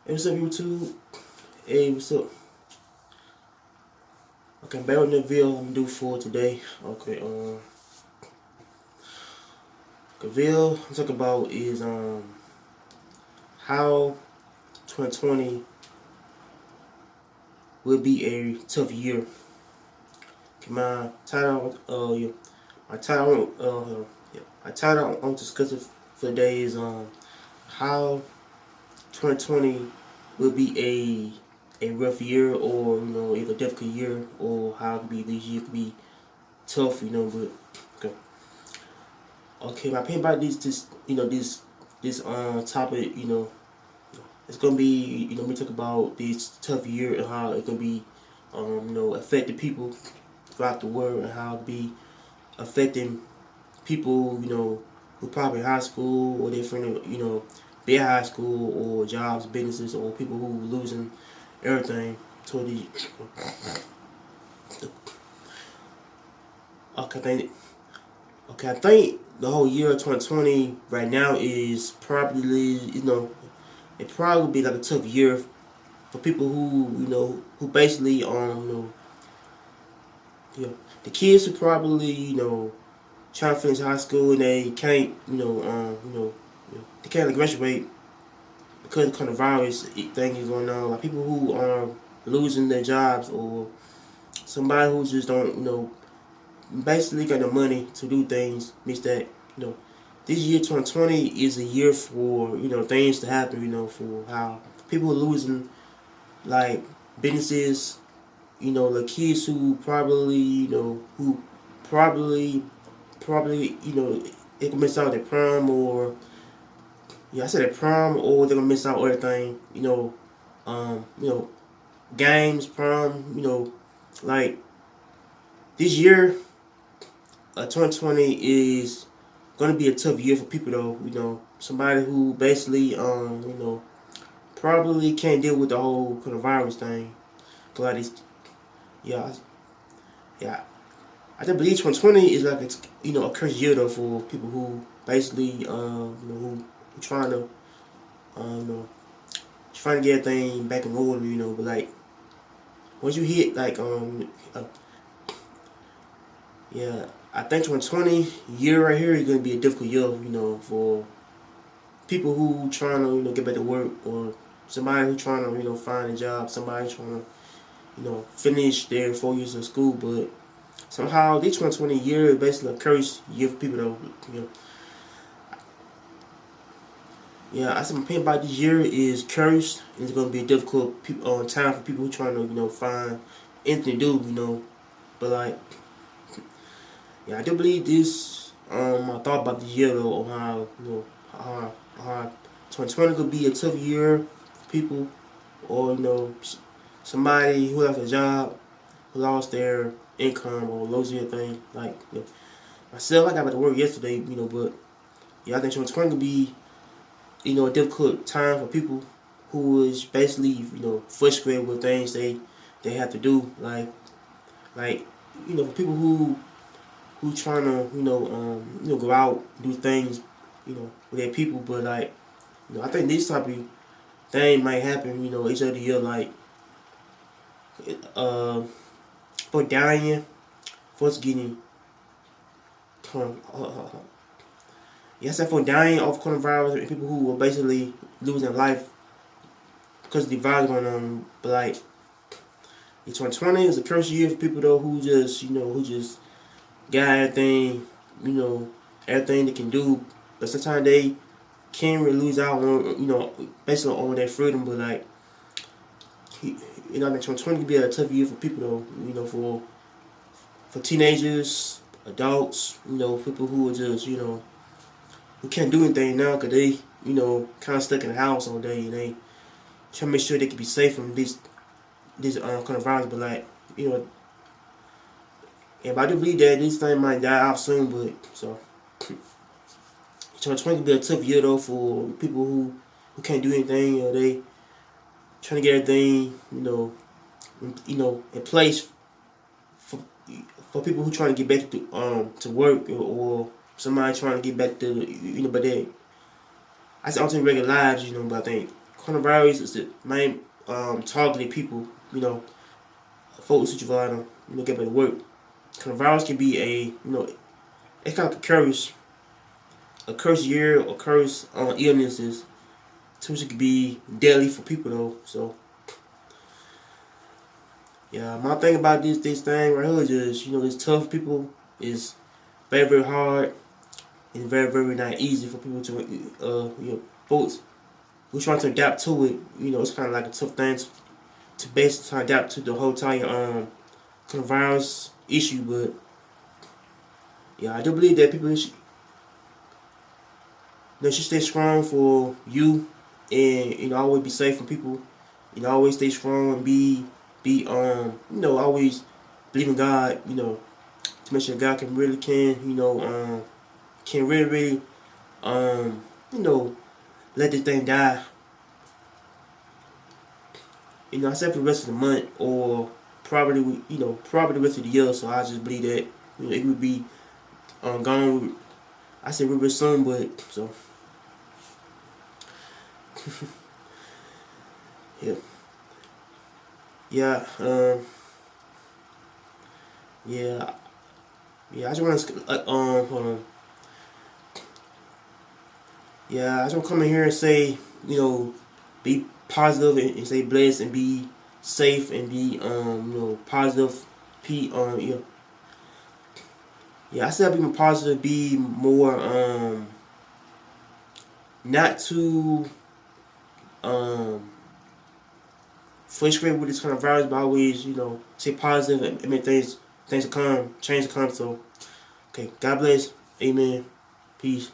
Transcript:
Hey, what's up, YouTube? Hey, what's up? Okay, back on the video I'm gonna do for today. Okay, the video I'm talking about is how 2020 will be a tough year. Okay, my title I'm discussing for today is how 2020 will be a rough year, or either difficult year, or how it could be this year could be tough, but okay. Okay, my opinion about this topic, it's gonna be, we talk about this tough year and how it can be affecting people throughout the world, and how it be affecting people, who probably in high school, or they're from be at high school, or jobs, businesses, or people who losing everything to the okay, I think the whole year of 2020 right now is probably, it probably be like a tough year for people who basically the kids who probably trying to finish high school, and they can't they can't graduate because of the kind of virus thing is going on. Like people who are losing their jobs, or somebody who just don't basically got the money to do things. Means that this year 2020 is a year for things to happen. For how people are losing, like businesses. The kids who probably who probably they can miss out their prom, or I said their prom, or they're gonna miss out everything. Um, you know, games, prom. Like this year, 2020 is gonna be a tough year for people though. Somebody who basically probably can't deal with the whole coronavirus thing. Like this, yeah, yeah. I think believe 2020 is like it's a cursed year though for people who basically who trying to trying to get everything back in order. But like once you hit like yeah, I think 2020 year right here is gonna be a difficult year. For people who trying to get back to work, or somebody who trying to find a job, somebody trying to finish their 4 years of school, but somehow this 2020 year is basically a cursed year for people though. Yeah, I said my opinion about this year is cursed, and it's gonna be a difficult time for people who trying to find anything to do. But like I do believe this. I thought about this year though, on how how 2020 could be a tough year for people, or somebody who lost a job, who lost their income, or lost anything. Like myself, I got back to work yesterday. But I think 2020 could be a difficult time for people who is basically frustrated with things they have to do. Like for people who trying to go out, do things with their people, but like I think this type of thing might happen each other year, like uh for dying, for getting yes, for dying of coronavirus, and people who are basically losing their life because of the virus going on. But like 2020 is a cursed year for people though, who just who just got everything, everything they can do, but sometimes they can't really lose out on basically on their freedom. But like I think 2020 could be a tough year for people though. For teenagers, adults, people who are just who can't do anything now because they kind of stuck in the house all day, and they try to make sure they can be safe from this kind of virus. But like I do believe that this thing might die out soon. But so 2020 could be a tough year though for people who can't do anything, or they trying to get everything in place for people who trying to get back to work, or somebody trying to get back to but they I don't think regular lives, but I think coronavirus is the main targeted people, you know, folks who try to, you know, get back to work. Coronavirus can be a, you know, it's kind of like a curse year, or curse illnesses. So it could be deadly for people though. So yeah, my thing about this thing right here is just, you know, it's tough for people. It's very hard and very not easy for people to you know, folks who's trying to adapt to it. You know, it's kind of like a tough thing to basically adapt to the whole entire coronavirus issue. But yeah, I do believe that people should, they should stay strong for you, and you know, always be safe from people. You know, always stay strong and be you know, always believe in God. You know, to make sure God can you know, can really you know, let this thing die. You know, I said for the rest of the month, or probably, you know, probably the rest of the year. So I just believe that, you know, it would be gone. I said real soon, but so yeah, yeah, yeah, yeah. I just want to hold on. Yeah, I just want to come in here and say, you know, be positive and stay blessed and be safe and be you know, positive. Yeah, yeah. I said be more positive, be more not too frustrated with this kind of virus, but always, you know, stay positive and make things to come, change to come. So okay, God bless, amen, peace.